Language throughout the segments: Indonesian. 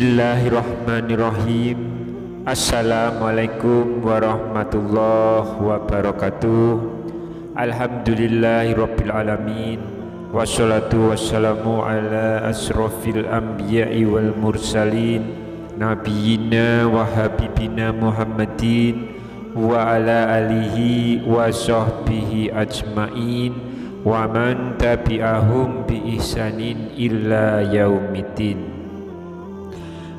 Bismillahirrahmanirrahim. Assalamualaikum warahmatullahi wabarakatuh. Alhamdulillahirabbil alamin. Wassalatu wassalamu ala asrofil anbiya'i wal mursalin nabiyina wa habibina Muhammadin wa ala alihi wa sahbihi ajmain wa man tabi'ahum bi ihsanin illa yaumiddin.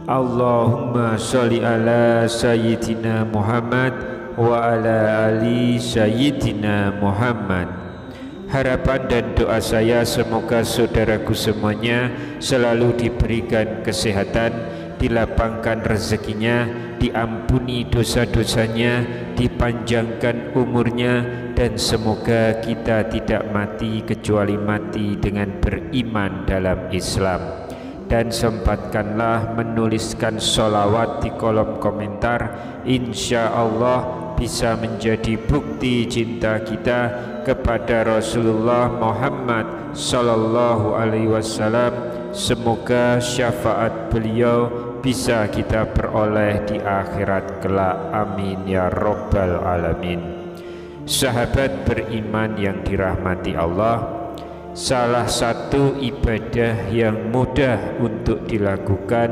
Allahumma sholli ala sayyidina Muhammad wa ala ali sayyidina Muhammad. Harapan dan doa saya semoga saudaraku semuanya selalu diberikan kesehatan, dilapangkan rezekinya, diampuni dosa-dosanya, dipanjangkan umurnya, dan semoga kita tidak mati kecuali mati dengan beriman dalam Islam. Dan sempatkanlah menuliskan sholawat di kolom komentar. Insya Allah bisa menjadi bukti cinta kita kepada Rasulullah Muhammad Sallallahu Alaihi Wasallam. Semoga syafaat beliau bisa kita peroleh di akhirat kelak. Amin ya Rabbal Alamin. Sahabat beriman yang dirahmati Allah, salah satu ibadah yang mudah untuk dilakukan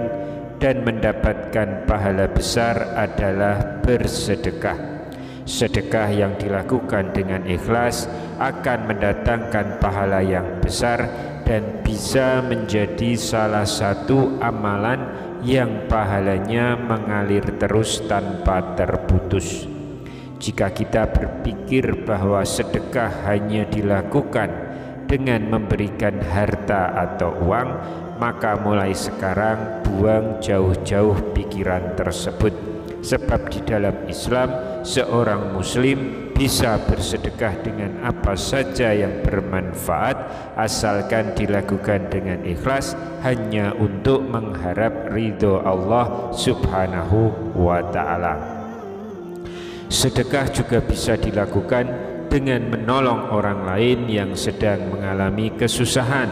dan mendapatkan pahala besar adalah bersedekah. Sedekah yang dilakukan dengan ikhlas akan mendatangkan pahala yang besar dan bisa menjadi salah satu amalan yang pahalanya mengalir terus tanpa terputus. Jika kita berpikir bahwa sedekah hanya dilakukan dengan memberikan harta atau uang, maka mulai sekarang buang jauh-jauh pikiran tersebut. Sebab di dalam Islam seorang muslim bisa bersedekah dengan apa saja yang bermanfaat asalkan dilakukan dengan ikhlas hanya untuk mengharap ridho Allah Subhanahu wa ta'ala. Sedekah juga bisa dilakukan dengan menolong orang lain yang sedang mengalami kesusahan,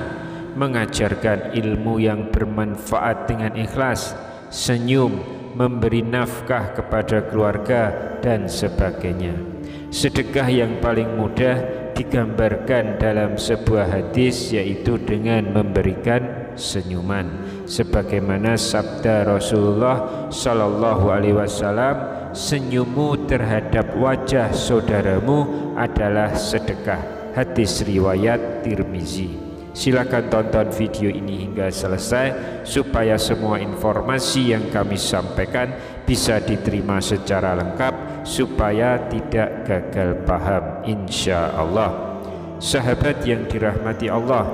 mengajarkan ilmu yang bermanfaat dengan ikhlas, senyum, memberi nafkah kepada keluarga, dan sebagainya. Sedekah yang paling mudah digambarkan dalam sebuah hadis, yaitu dengan memberikan senyuman, sebagaimana sabda Rasulullah Sallallahu Alaihi Wasallam, senyummu terhadap wajah saudaramu adalah sedekah. Hadis riwayat Tirmizi. Silakan tonton video ini hingga selesai supaya semua informasi yang kami sampaikan bisa diterima secara lengkap, supaya tidak gagal paham insya Allah. Sahabat yang dirahmati Allah,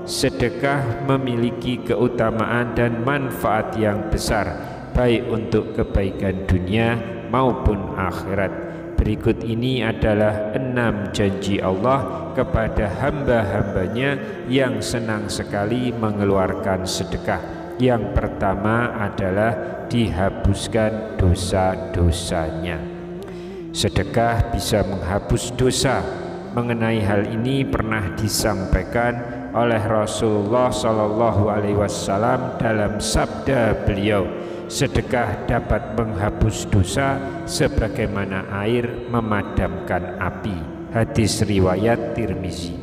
sedekah memiliki keutamaan dan manfaat yang besar, baik untuk kebaikan dunia maupun akhirat. Berikut ini adalah 6 janji Allah kepada hamba-hambanya yang senang sekali mengeluarkan sedekah. Yang pertama adalah dihapuskan dosa-dosanya. Sedekah bisa menghapus dosa. Mengenai hal ini pernah disampaikan oleh Rasulullah Sallallahu Alaihi Wasallam dalam sabda beliau, sedekah dapat menghapus dosa sebagaimana air memadamkan api. Hadis riwayat Tirmizi.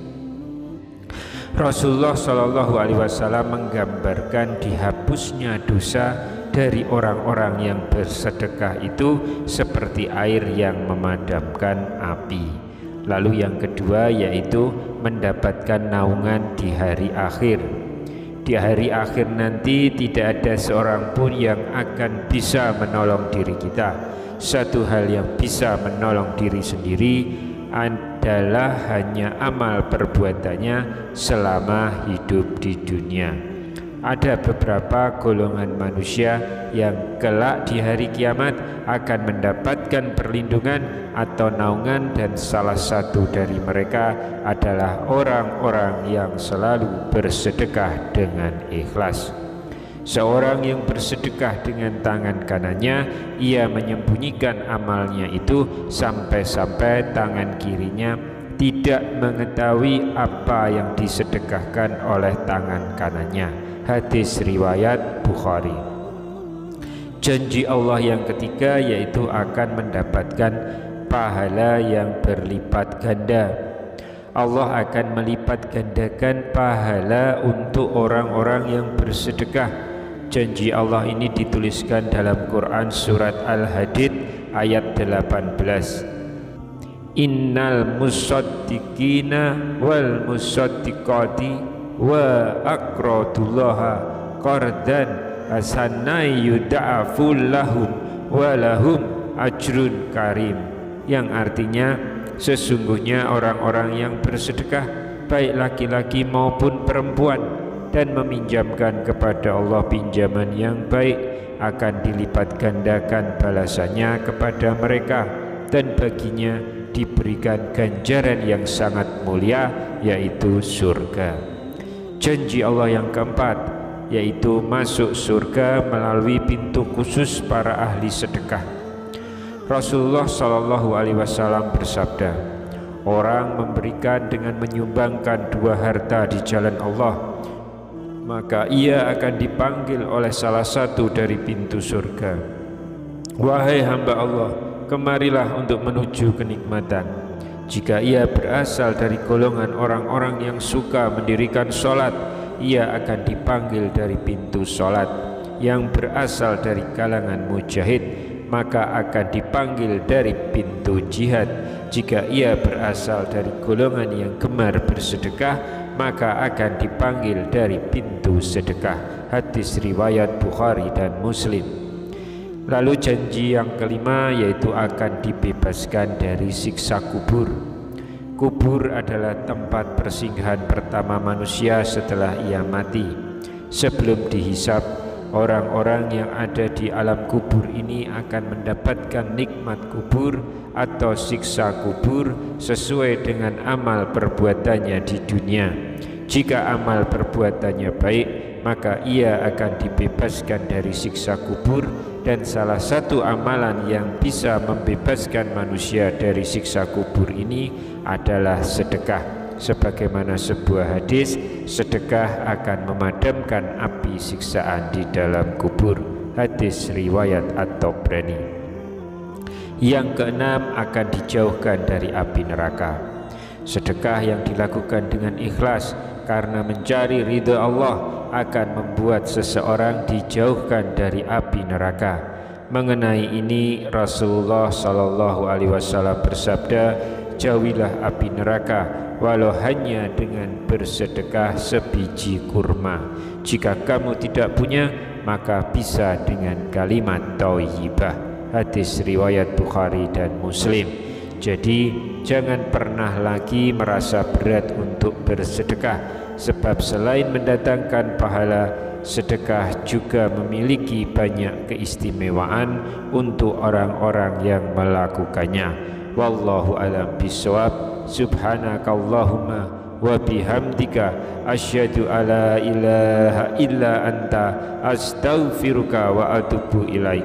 Rasulullah Shallallahu Alaihi Wasallam menggambarkan dihapusnya dosa dari orang-orang yang bersedekah itu seperti air yang memadamkan api. Lalu yang kedua yaitu mendapatkan naungan di hari akhir. Di hari akhir nanti tidak ada seorang pun yang akan bisa menolong diri kita. Satu hal yang bisa menolong diri sendiri adalah hanya amal perbuatannya selama hidup di dunia. Ada beberapa golongan manusia yang kelak di hari kiamat akan mendapatkan perlindungan atau naungan, dan salah satu dari mereka adalah orang-orang yang selalu bersedekah dengan ikhlas. Seorang yang bersedekah dengan tangan kanannya, ia menyembunyikan amalnya itu sampai-sampai tangan kirinya tidak mengetahui apa yang disedekahkan oleh tangan kanannya. Hadis riwayat Bukhari. Janji Allah yang ketiga yaitu akan mendapatkan pahala yang berlipat ganda. Allah akan melipat gandakan pahala untuk orang-orang yang bersedekah. Janji Allah ini dituliskan dalam Quran surat Al-Hadid ayat 18. Innal musaddiqina wal musaddiqati wa aqradullaha qardan hasanai yuda'aful lahum walahum ajrun karim, yang artinya sesungguhnya orang-orang yang bersedekah baik laki-laki maupun perempuan dan meminjamkan kepada Allah pinjaman yang baik akan dilipat gandakan balasannya kepada mereka dan baginya diberikan ganjaran yang sangat mulia yaitu surga. Janji Allah yang keempat yaitu masuk surga melalui pintu khusus para ahli sedekah. Rasulullah SAW bersabda, orang memberikan dengan menyumbangkan dua harta di jalan Allah, maka ia akan dipanggil oleh salah satu dari pintu surga. Wahai hamba Allah, kemarilah untuk menuju kenikmatan. Jika ia berasal dari golongan orang-orang yang suka mendirikan sholat, ia akan dipanggil dari pintu sholat. Yang berasal dari kalangan mujahid, maka akan dipanggil dari pintu jihad. Jika ia berasal dari golongan yang gemar bersedekah, maka akan dipanggil dari pintu sedekah. Hadis riwayat Bukhari dan Muslim. Lalu janji yang kelima yaitu akan dibebaskan dari siksa kubur. Kubur adalah tempat persinggahan pertama manusia setelah ia mati. Sebelum dihisab, orang-orang yang ada di alam kubur ini akan mendapatkan nikmat kubur atau siksa kubur sesuai dengan amal perbuatannya di dunia. Jika amal perbuatannya baik, maka ia akan dibebaskan dari siksa kubur, dan salah satu amalan yang bisa membebaskan manusia dari siksa kubur ini adalah sedekah. Sebagaimana sebuah hadis, sedekah akan memadamkan api siksaan di dalam kubur. Hadis riwayat At-Tabrani. Yang keenam, akan dijauhkan dari api neraka. Sedekah yang dilakukan dengan ikhlas karena mencari ridha Allah akan membuat seseorang dijauhkan dari api neraka. Mengenai ini Rasulullah SAW bersabda, jauhilah api neraka walau hanya dengan bersedekah sebiji kurma. Jika kamu tidak punya, maka bisa dengan kalimat thayyibah. Hadis riwayat Bukhari dan Muslim. Jadi jangan pernah lagi merasa berat untuk bersedekah, sebab selain mendatangkan pahala, sedekah juga memiliki banyak keistimewaan untuk orang-orang yang melakukannya. Wallahu a'lam bishawab. Subhanakallahumma wa bihamdika asyhadu alla ilaha illa anta astaghfiruka wa atubu ilaik.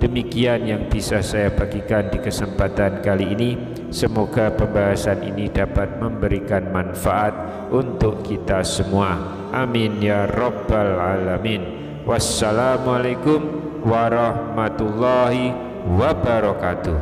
Demikian yang bisa saya bagikan di kesempatan kali ini. Semoga pembahasan ini dapat memberikan manfaat untuk kita semua. Amin ya rabbal alamin. Wassalamualaikum warahmatullahi wabarakatuh.